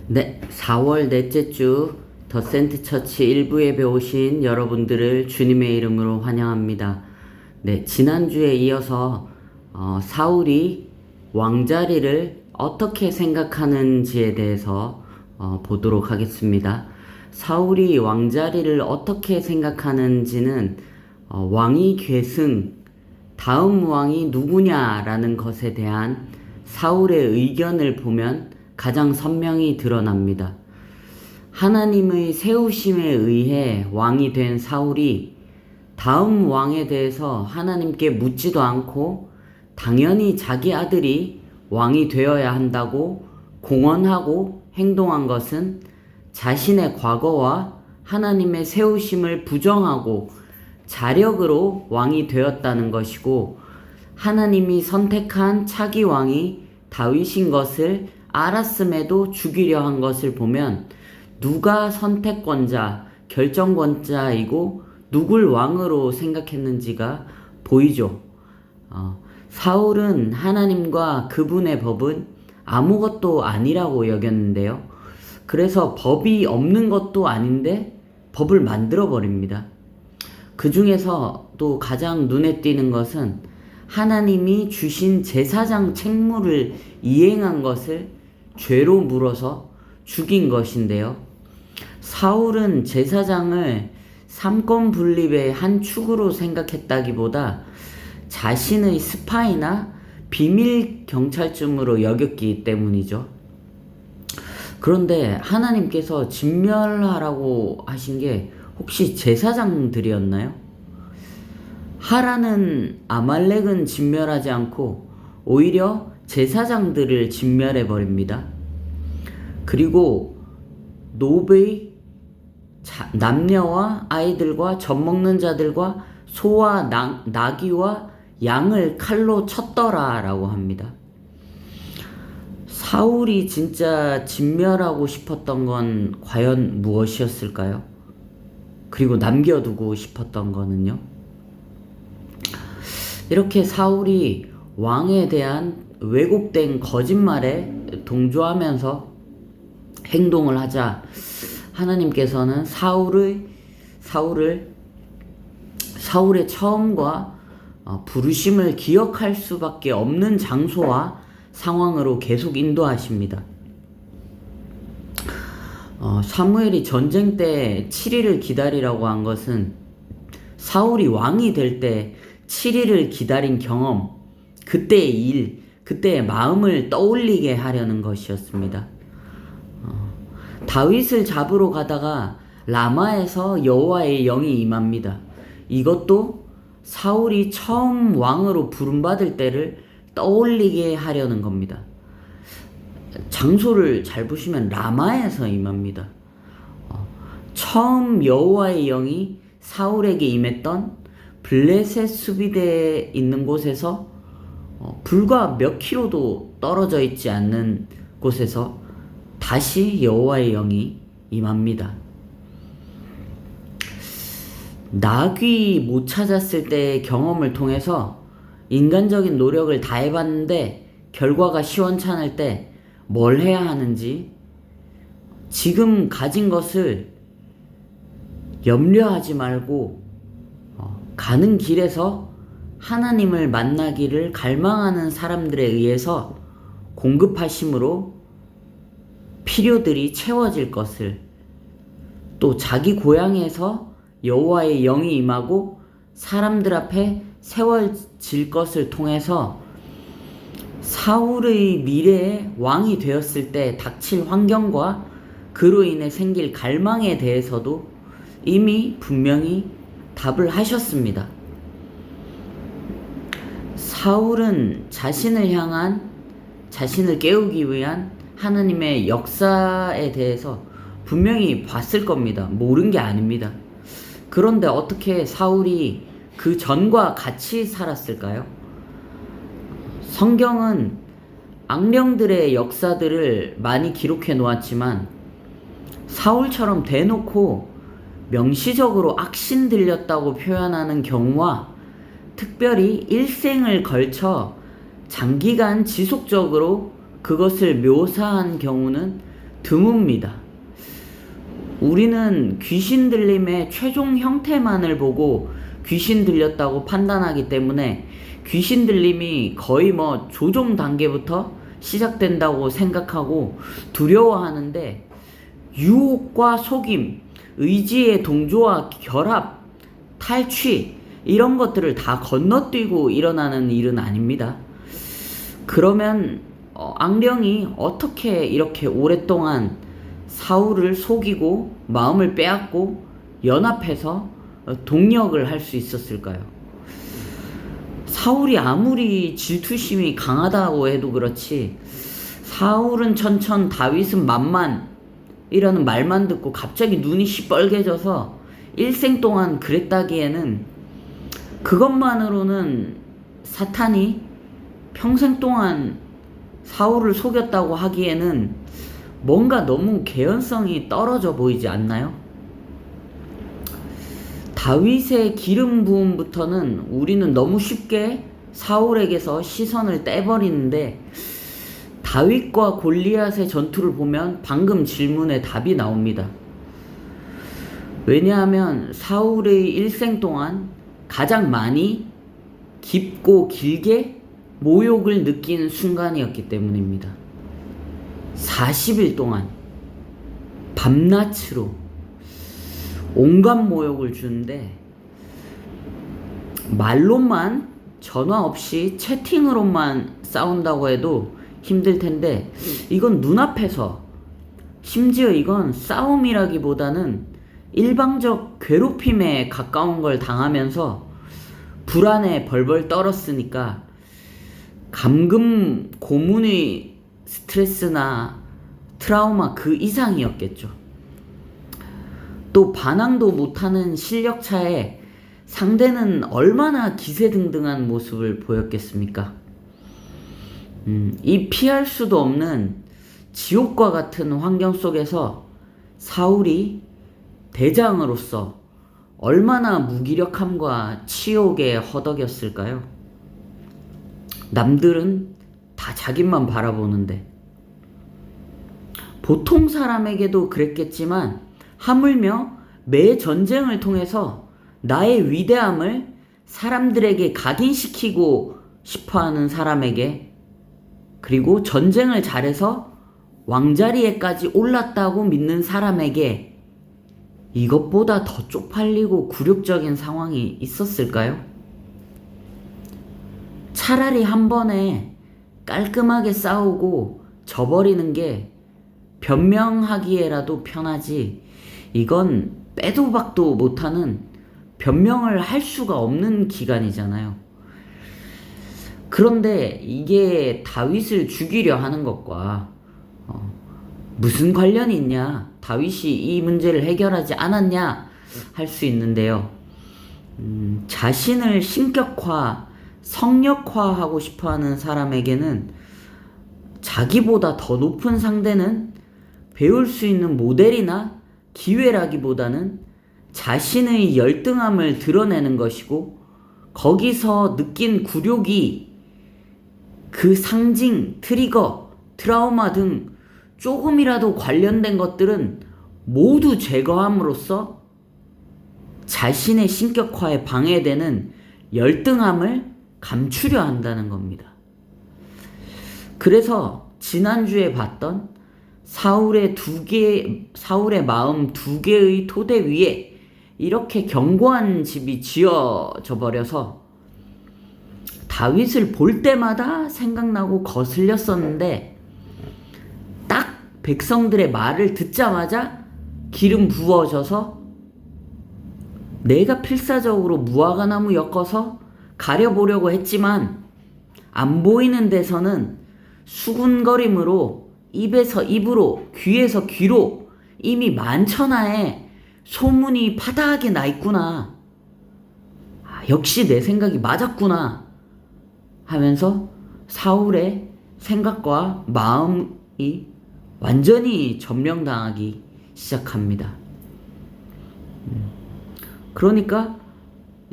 네, 4월 넷째 주 더센트 처치 일부 예배 오신 여러분들을 주님의 이름으로 환영합니다. 네, 지난주에 이어서 사울이 왕자리를 어떻게 생각하는지에 대해서 보도록 하겠습니다. 사울이 왕자리를 어떻게 생각하는지는 왕위 계승, 다음 왕이 누구냐라는 것에 대한 사울의 의견을 보면 가장 선명히 드러납니다. 하나님의 세우심에 의해 왕이 된 사울이 다음 왕에 대해서 하나님께 묻지도 않고 당연히 자기 아들이 왕이 되어야 한다고 공언하고 행동한 것은 자신의 과거와 하나님의 세우심을 부정하고 자력으로 왕이 되었다는 것이고, 하나님이 선택한 차기 왕이 다윗인 것을 알았음에도 죽이려 한 것을 보면 누가 선택권자, 결정권자이고 누굴 왕으로 생각했는지가 보이죠. 사울은 하나님과 그분의 법은 아무것도 아니라고 여겼는데요. 그래서 법이 없는 것도 아닌데 법을 만들어 버립니다. 그 중에서 또 가장 눈에 띄는 것은 하나님이 주신 제사장 책무를 이행한 것을 죄로 물어서 죽인 것인데요. 사울은 제사장을 삼권 분립의 한 축으로 생각했다기보다 자신의 스파이나 비밀 경찰쯤으로 여겼기 때문이죠. 그런데 하나님께서 진멸하라고 하신 게 혹시 제사장들이었나요? 하라는 아말렉은 진멸하지 않고 오히려 제사장들을 진멸해 버립니다. 그리고 노베의 남녀와 아이들과 젖먹는 자들과 소와 나귀와 양을 칼로 쳤더라 라고 합니다. 사울이 진짜 진멸하고 싶었던 건 과연 무엇이었을까요? 그리고 남겨두고 싶었던 거는요? 이렇게 사울이 왕에 대한 왜곡된 거짓말에 동조하면서 행동을 하자 하나님께서는 사울의 처음과 부르심을 기억할 수밖에 없는 장소와 상황으로 계속 인도하십니다. 사무엘이 전쟁 때 7일을 기다리라고 한 것은 사울이 왕이 될 때 7일을 기다린 경험, 그때의 일, 그때의 마음을 떠올리게 하려는 것이었습니다. 다윗을 잡으러 가다가 라마에서 여호와의 영이 임합니다. 이것도 사울이 처음 왕으로 부름받을 때를 떠올리게 하려는 겁니다. 장소를 잘 보시면 라마에서 임합니다. 처음 여호와의 영이 사울에게 임했던 블레셋 수비대에 있는 곳에서 불과 몇 킬로도 떨어져 있지 않는 곳에서 다시 여호와의 영이 임합니다. 나귀 못 찾았을 때의 경험을 통해서 인간적인 노력을 다해봤는데 결과가 시원찮을 때 뭘 해야 하는지, 지금 가진 것을 염려하지 말고 가는 길에서 하나님을 만나기를 갈망하는 사람들에 의해서 공급하심으로 필요들이 채워질 것을, 또 자기 고향에서 여호와의 영이 임하고 사람들 앞에 세워질 것을 통해서 사울의 미래에 왕이 되었을 때 닥칠 환경과 그로 인해 생길 갈망에 대해서도 이미 분명히 답을 하셨습니다. 사울은 자신을 깨우기 위한 하나님의 역사에 대해서 분명히 봤을 겁니다. 모른 게 아닙니다. 그런데 어떻게 사울이 그 전과 같이 살았을까요? 성경은 악령들의 역사들을 많이 기록해 놓았지만 사울처럼 대놓고 명시적으로 악신 들렸다고 표현하는 경우와 특별히 일생을 걸쳐 장기간 지속적으로 그것을 묘사한 경우는 드뭅니다. 우리는 귀신 들림의 최종 형태만을 보고 귀신 들렸다고 판단하기 때문에 귀신 들림이 거의 뭐 조종 단계부터 시작된다고 생각하고 두려워하는데, 유혹과 속임, 의지의 동조와 결합, 탈취, 이런 것들을 다 건너뛰고 일어나는 일은 아닙니다. 그러면 앙령이 어떻게 이렇게 오랫동안 사울을 속이고 마음을 빼앗고 연합해서 동력을 할 수 있었을까요? 사울이 아무리 질투심이 강하다고 해도 그렇지, 사울은 천천, 다윗은 만만 이라는 말만 듣고 갑자기 눈이 시뻘개져서 일생 동안 그랬다기에는, 그것만으로는 사탄이 평생 동안 사울을 속였다고 하기에는 뭔가 너무 개연성이 떨어져 보이지 않나요? 다윗의 기름 부음부터는 우리는 너무 쉽게 사울에게서 시선을 떼버리는데, 다윗과 골리앗의 전투를 보면 방금 질문에 답이 나옵니다. 왜냐하면 사울의 일생 동안 가장 많이 깊고 길게 모욕을 느낀 순간이었기 때문입니다. 40일 동안 밤낮으로 온갖 모욕을 주는데, 말로만, 전화 없이 채팅으로만 싸운다고 해도 힘들 텐데, 이건 눈앞에서, 심지어 이건 싸움이라기보다는 일방적 괴롭힘에 가까운 걸 당하면서 불안에 벌벌 떨었으니까 감금 고문의 스트레스나 트라우마 그 이상이었겠죠. 또 반항도 못하는 실력차에 상대는 얼마나 기세등등한 모습을 보였겠습니까? 이 피할 수도 없는 지옥과 같은 환경 속에서 사울이 대장으로서 얼마나 무기력함과 치욕에 허덕였을까요? 남들은 다 자기만 바라보는데, 보통 사람에게도 그랬겠지만 하물며 매 전쟁을 통해서 나의 위대함을 사람들에게 각인시키고 싶어하는 사람에게, 그리고 전쟁을 잘해서 왕자리에까지 올랐다고 믿는 사람에게 이것보다 더 쪽팔리고 굴욕적인 상황이 있었을까요? 차라리 한 번에 깔끔하게 싸우고 져버리는 게 변명하기에라도 편하지, 이건 빼도 박도 못하는, 변명을 할 수가 없는 기간이잖아요. 그런데 이게 다윗을 죽이려 하는 것과 무슨 관련이 있냐, 다윗이 이 문제를 해결하지 않았냐 할 수 있는데요. 자신을 신격화, 성역화하고 싶어하는 사람에게는 자기보다 더 높은 상대는 배울 수 있는 모델이나 기회라기보다는 자신의 열등함을 드러내는 것이고, 거기서 느낀 굴욕이 그 상징, 트리거, 트라우마 등 조금이라도 관련된 것들은 모두 제거함으로써 자신의 신격화에 방해되는 열등함을 감추려 한다는 겁니다. 그래서 지난주에 봤던 사울의 마음 두 개의 토대 위에 이렇게 견고한 집이 지어져 버려서 다윗을 볼 때마다 생각나고 거슬렸었는데, 딱 백성들의 말을 듣자마자 기름 부어져서 내가 필사적으로 무화과나무 엮어서 가려보려고 했지만 안 보이는 데서는 수군거림으로 입에서 입으로, 귀에서 귀로 이미 만천하에 소문이 파다하게 나 있구나. 역시 내 생각이 맞았구나 하면서 사울의 생각과 마음이 완전히 점령당하기 시작합니다. 그러니까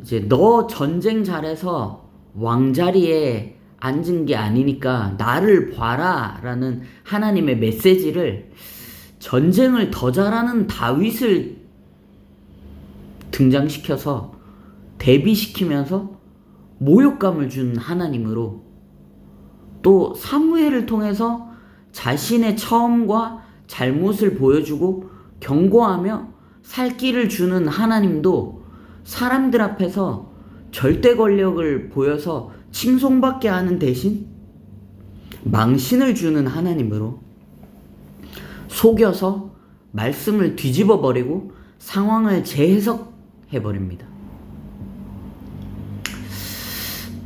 이제 너 전쟁 잘해서 왕자리에 앉은 게 아니니까 나를 봐라 라는 하나님의 메시지를 전쟁을 더 잘하는 다윗을 등장시켜서 대비시키면서 모욕감을 준 하나님으로, 또 사무엘을 통해서 자신의 처음과 잘못을 보여주고 경고하며 살 길을 주는 하나님도 사람들 앞에서 절대 권력을 보여서 칭송받게 하는 대신 망신을 주는 하나님으로 속여서 말씀을 뒤집어 버리고 상황을 재해석해 버립니다.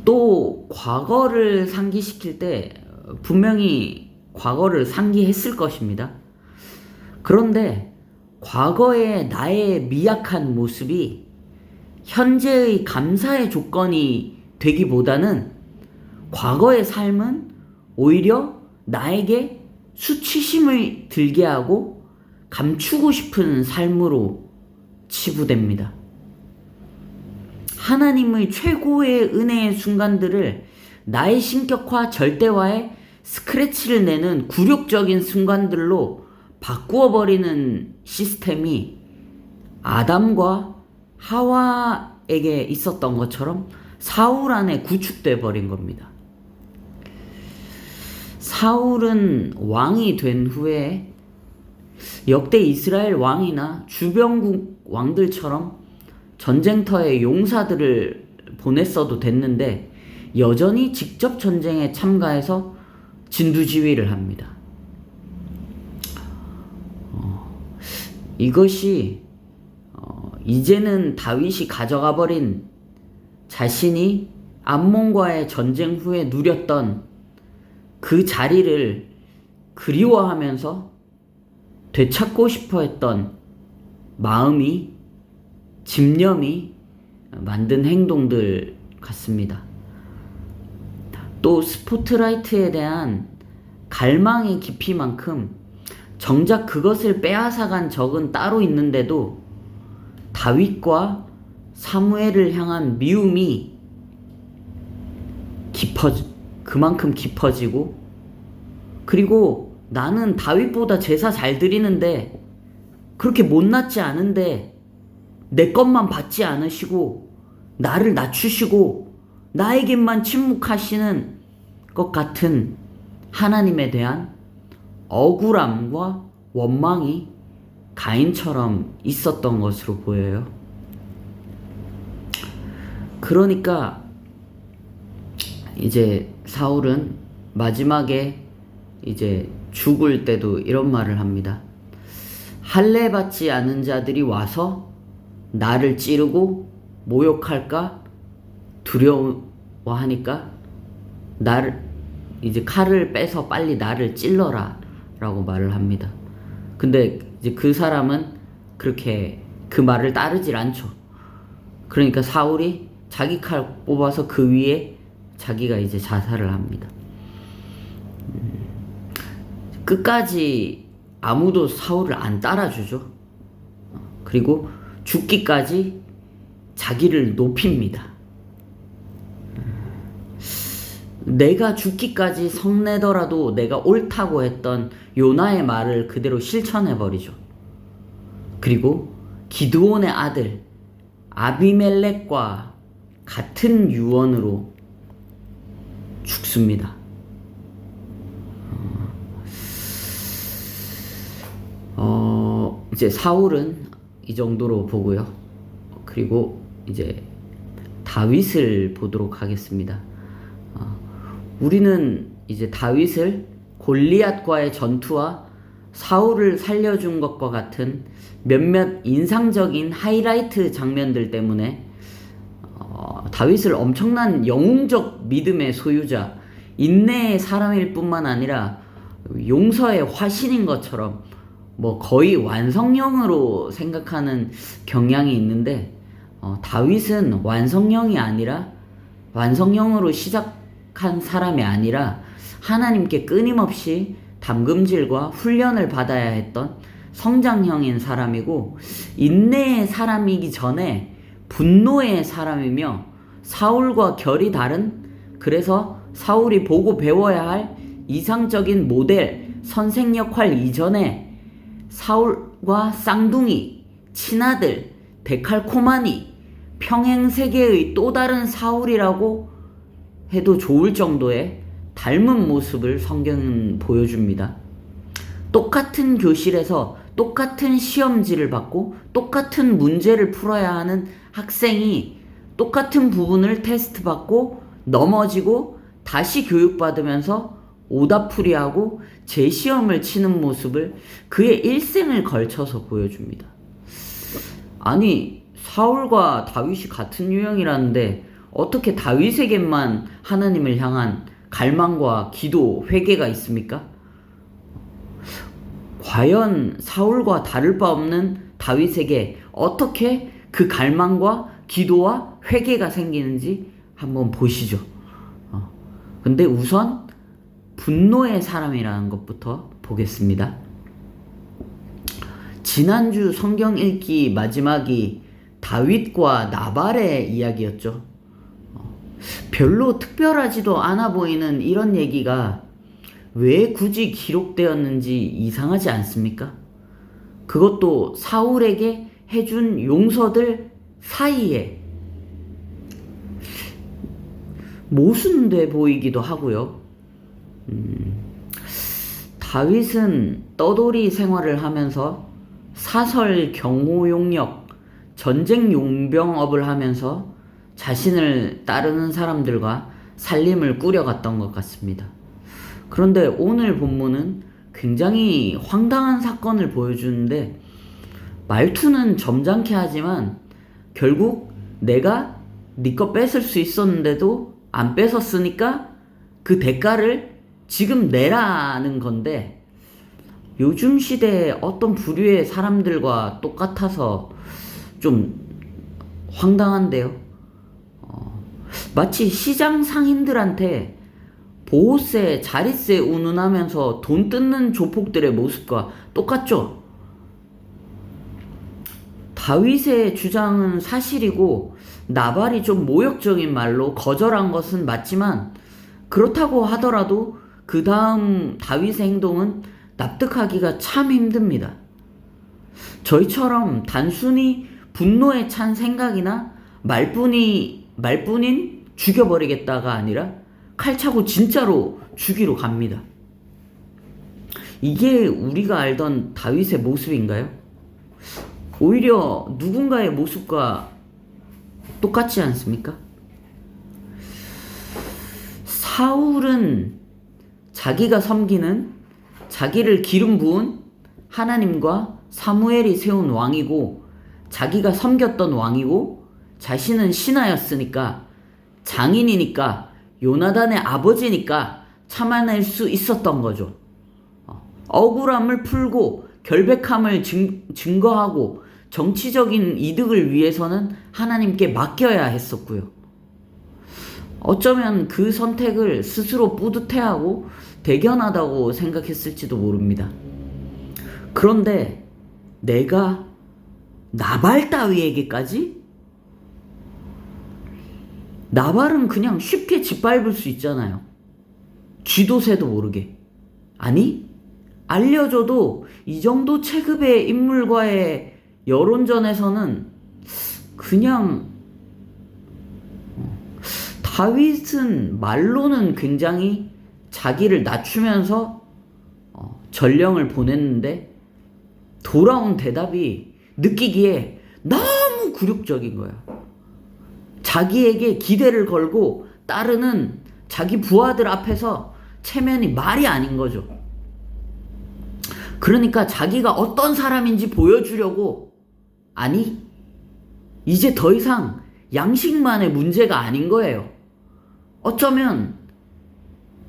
또 과거를 상기시킬 때 분명히 과거를 상기했을 것입니다. 그런데 과거의 나의 미약한 모습이 현재의 감사의 조건이 되기보다는 과거의 삶은 오히려 나에게 수치심을 들게 하고 감추고 싶은 삶으로 치부됩니다. 하나님의 최고의 은혜의 순간들을 나의 신격화 절대화에 스크래치를 내는 굴욕적인 순간들로 바꾸어버리는 시스템이 아담과 하와에게 있었던 것처럼 사울 안에 구축돼 버린 겁니다. 사울은 왕이 된 후에 역대 이스라엘 왕이나 주변국 왕들처럼 전쟁터에 용사들을 보냈어도 됐는데 여전히 직접 전쟁에 참가해서 진두지휘를 합니다. 이것이 이제는 다윗이 가져가 버린 자신이 암몬과의 전쟁 후에 누렸던 그 자리를 그리워하면서 되찾고 싶어 했던 마음이, 집념이 만든 행동들 같습니다. 또 스포트라이트에 대한 갈망의 깊이만큼 정작 그것을 빼앗아간 적은 따로 있는데도 다윗과 사무엘을 향한 미움이 그만큼 깊어지고, 그리고 나는 다윗보다 제사 잘 드리는데 그렇게 못났지 않은데 내 것만 받지 않으시고 나를 낮추시고 나에게만 침묵하시는 것 같은 하나님에 대한 억울함과 원망이 가인처럼 있었던 것으로 보여요. 그러니까 이제 사울은 마지막에 이제 죽을 때도 이런 말을 합니다. 할례 받지 않은 자들이 와서 나를 찌르고 모욕할까 두려워하니까 나를 이제 칼을 빼서 빨리 나를 찔러라 라고 말을 합니다. 근데 이제 그 사람은 그렇게 그 말을 따르질 않죠. 그러니까 사울이 자기 칼 뽑아서 그 위에 자기가 이제 자살을 합니다. 끝까지 아무도 사울을 안 따라주죠. 그리고 죽기까지 자기를 높입니다. 내가 죽기까지 성내더라도 내가 옳다고 했던 요나의 말을 그대로 실천해버리죠. 그리고 기드온의 아들 아비멜렉과 같은 유언으로 죽습니다. 이제 사울은 이 정도로 보고요. 그리고 이제 다윗을 보도록 하겠습니다. 우리는 이제 다윗을 골리앗과의 전투와 사울을 살려준 것과 같은 몇몇 인상적인 하이라이트 장면들 때문에 다윗을 엄청난 영웅적 믿음의 소유자, 인내의 사람일 뿐만 아니라 용서의 화신인 것처럼 거의 완성형으로 생각하는 경향이 있는데, 다윗은 완성형이 아니라 완성형으로 시작한 사람이 아니라 하나님께 끊임없이 담금질과 훈련을 받아야 했던 성장형인 사람이고, 인내의 사람이기 전에 분노의 사람이며 사울과 결이 다른, 그래서 사울이 보고 배워야 할 이상적인 모델, 선생 역할 이전에 사울과 쌍둥이, 친아들, 데칼코마니, 평행세계의 또 다른 사울이라고 해도 좋을 정도의 닮은 모습을 성경은 보여줍니다. 똑같은 교실에서 똑같은 시험지를 받고 똑같은 문제를 풀어야 하는 학생이 똑같은 부분을 테스트 받고 넘어지고 다시 교육받으면서 오답풀이하고 재시험을 치는 모습을 그의 일생을 걸쳐서 보여줍니다. 아니, 사울과 다윗이 같은 유형이라는데 어떻게 다윗에게만 하나님을 향한 갈망과 기도, 회개가 있습니까? 과연 사울과 다를 바 없는 다윗에게 어떻게 그 갈망과 기도와 회개가 생기는지 한번 보시죠. 근데 우선 분노의 사람이라는 것부터 보겠습니다. 지난주 성경 읽기 마지막이 다윗과 나발의 이야기였죠. 별로 특별하지도 않아 보이는 이런 얘기가 왜 굳이 기록되었는지 이상하지 않습니까? 그것도 사울에게 해준 용서들 사이에 모순돼 보이기도 하고요. 다윗은 떠돌이 생활을 하면서 사설 경호용력, 전쟁 용병업을 하면서 자신을 따르는 사람들과 살림을 꾸려갔던 것 같습니다. 그런데 오늘 본문은 굉장히 황당한 사건을 보여주는데 말투는 점잖게 하지만 결국 내가 네 거 뺏을 수 있었는데도 안 뺏었으니까 그 대가를 지금 내라는 건데 요즘 시대의 어떤 부류의 사람들과 똑같아서 좀 황당한데요. 마치 시장 상인들한테 보호세, 자릿세 운운하면서 돈 뜯는 조폭들의 모습과 똑같죠. 다윗의 주장은 사실이고 나발이 좀 모욕적인 말로 거절한 것은 맞지만 그렇다고 하더라도 그 다음 다윗의 행동은 납득하기가 참 힘듭니다. 저희처럼 단순히 분노에 찬 생각이나 말뿐인 죽여버리겠다가 아니라 칼차고 진짜로 죽이러 갑니다. 이게 우리가 알던 다윗의 모습인가요? 오히려 누군가의 모습과 똑같지 않습니까? 사울은 자기가 섬기는, 자기를 기름 부은 하나님과 사무엘이 세운 왕이고 자기가 섬겼던 왕이고 자신은 신하였으니까 장인이니까 요나단의 아버지니까 참아낼 수 있었던 거죠. 억울함을 풀고 결백함을 증거하고 정치적인 이득을 위해서는 하나님께 맡겨야 했었고요. 어쩌면 그 선택을 스스로 뿌듯해하고 대견하다고 생각했을지도 모릅니다. 그런데 내가 나발 따위에게까지? 나발은 그냥 쉽게 짓밟을 수 있잖아요. 쥐도 새도 모르게. 아니, 알려줘도 이 정도 체급의 인물과의 여론전에서는 그냥 다윗은 말로는 굉장히 자기를 낮추면서 전령을 보냈는데 돌아온 대답이 느끼기에 너무 굴욕적인 거야. 자기에게 기대를 걸고 따르는 자기 부하들 앞에서 체면이 말이 아닌 거죠. 그러니까 자기가 어떤 사람인지 보여주려고, 아니, 이제 더 이상 양식만의 문제가 아닌 거예요. 어쩌면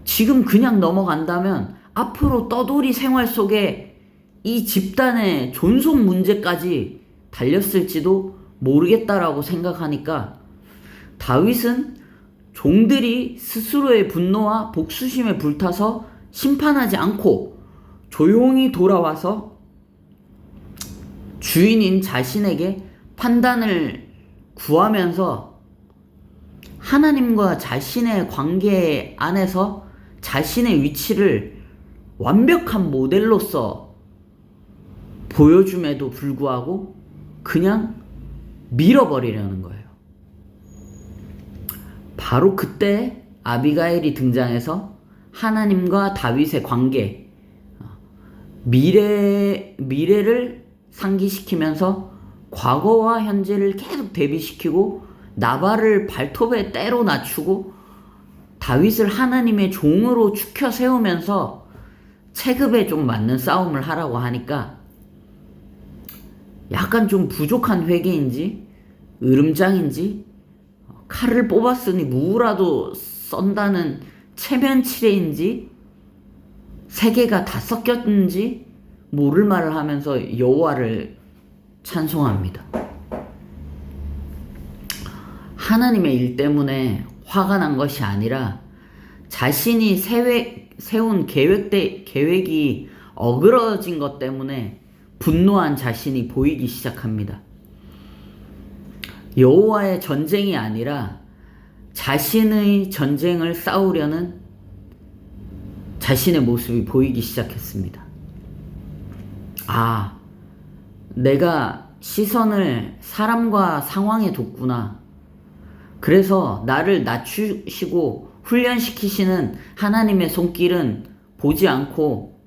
지금 그냥 넘어간다면 앞으로 떠돌이 생활 속에 이 집단의 존속 문제까지 달렸을지도 모르겠다라고 생각하니까 다윗은 종들이 스스로의 분노와 복수심에 불타서 심판하지 않고 조용히 돌아와서 주인인 자신에게 판단을 구하면서 하나님과 자신의 관계 안에서 자신의 위치를 완벽한 모델로서 보여줌에도 불구하고 그냥 밀어버리려는 거예요. 바로 그때 아비가일이 등장해서 하나님과 다윗의 관계, 미래를 상기시키면서 과거와 현재를 계속 대비시키고 나발을 발톱에 때로 낮추고 다윗을 하나님의 종으로 축혀 세우면서 체급에 좀 맞는 싸움을 하라고 하니까 약간 좀 부족한 회개인지 으름장인지 칼을 뽑았으니 무라도 썬다는 체면치레인지 세 개가 다 섞였는지 모를 말을 하면서 여호와를 찬송합니다. 하나님의 일 때문에 화가 난 것이 아니라 자신이 세운 계획이 어그러진 것 때문에 분노한 자신이 보이기 시작합니다. 여호와의 전쟁이 아니라 자신의 전쟁을 싸우려는 자신의 모습이 보이기 시작했습니다. 아, 내가 시선을 사람과 상황에 뒀구나. 그래서 나를 낮추시고 훈련시키시는 하나님의 손길은 보지 않고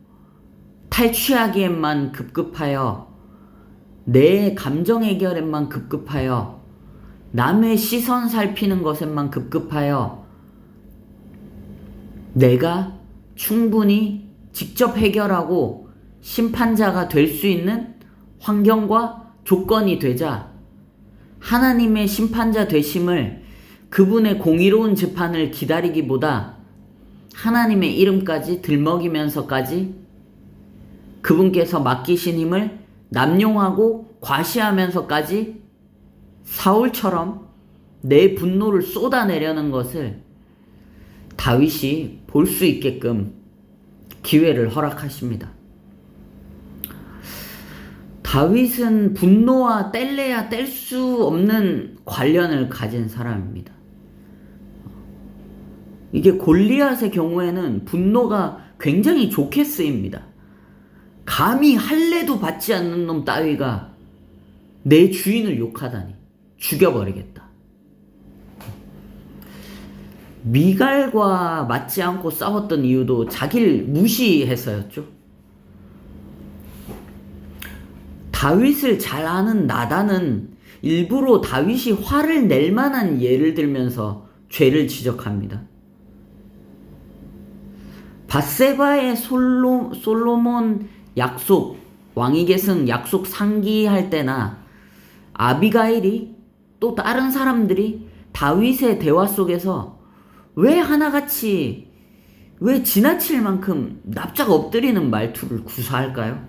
탈취하기에만 급급하여 내 감정 해결에만 급급하여 남의 시선 살피는 것에만 급급하여 내가 충분히 직접 해결하고 심판자가 될 수 있는 환경과 조건이 되자 하나님의 심판자 되심을 그분의 공의로운 재판을 기다리기보다 하나님의 이름까지 들먹이면서까지 그분께서 맡기신 힘을 남용하고 과시하면서까지 사울처럼 내 분노를 쏟아내려는 것을 다윗이 볼 수 있게끔 기회를 허락하십니다. 다윗은 분노와 뗄래야 뗄 수 없는 관련을 가진 사람입니다. 이게 골리앗의 경우에는 분노가 굉장히 좋게 쓰입니다. 감히 할례도 받지 않는 놈 따위가 내 주인을 욕하다니 죽여버리겠다. 미갈과 맞지 않고 싸웠던 이유도 자기를 무시해서였죠. 다윗을 잘 아는 나단은 일부러 다윗이 화를 낼 만한 예를 들면서 죄를 지적합니다. 밧세바의 솔로몬 약속, 왕위 계승 약속 상기할 때나 아비가일이 또 다른 사람들이 다윗의 대화 속에서 왜 하나같이 왜 지나칠 만큼 납작 엎드리는 말투를 구사할까요?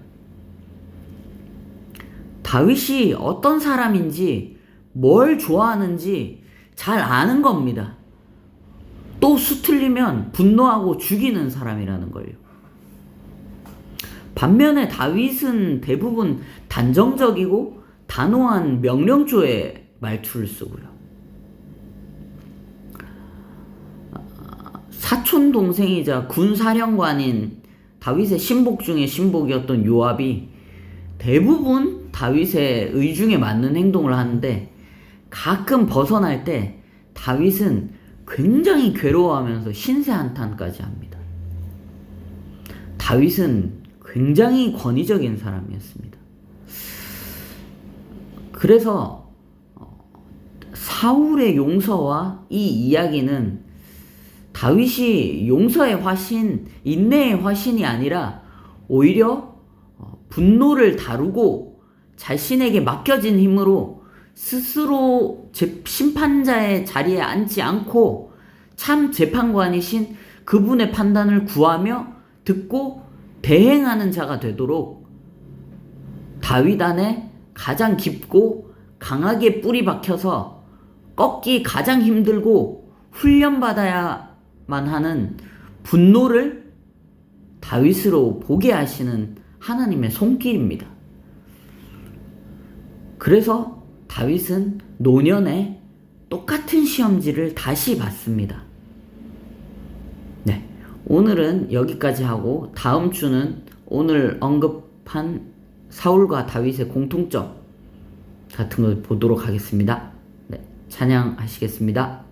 다윗이 어떤 사람인지 뭘 좋아하는지 잘 아는 겁니다. 또 수틀리면 분노하고 죽이는 사람이라는 걸요. 반면에 다윗은 대부분 단정적이고 단호한 명령조의 말투를 쓰고요. 사촌 동생이자 군사령관인 다윗의 신복 중에 신복이었던 요압이 대부분 다윗의 의중에 맞는 행동을 하는데 가끔 벗어날 때 다윗은 굉장히 괴로워하면서 신세한탄까지 합니다. 다윗은 굉장히 권위적인 사람이었습니다. 그래서 사울의 용서와 이 이야기는 다윗이 용서의 화신, 인내의 화신이 아니라 오히려 분노를 다루고 자신에게 맡겨진 힘으로 스스로 심판자의 자리에 앉지 않고 참 재판관이신 그분의 판단을 구하며 듣고 대행하는 자가 되도록 다윗 안에 가장 깊고 강하게 뿌리 박혀서 꺾기 가장 힘들고 훈련받아야만 하는 분노를 다윗으로 보게 하시는 하나님의 손길입니다. 그래서 다윗은 노년에 똑같은 시험지를 다시 받습니다. 네, 오늘은 여기까지 하고 다음 주는 오늘 언급한 사울과 다윗의 공통점 같은 걸 보도록 하겠습니다. 네, 찬양하시겠습니다.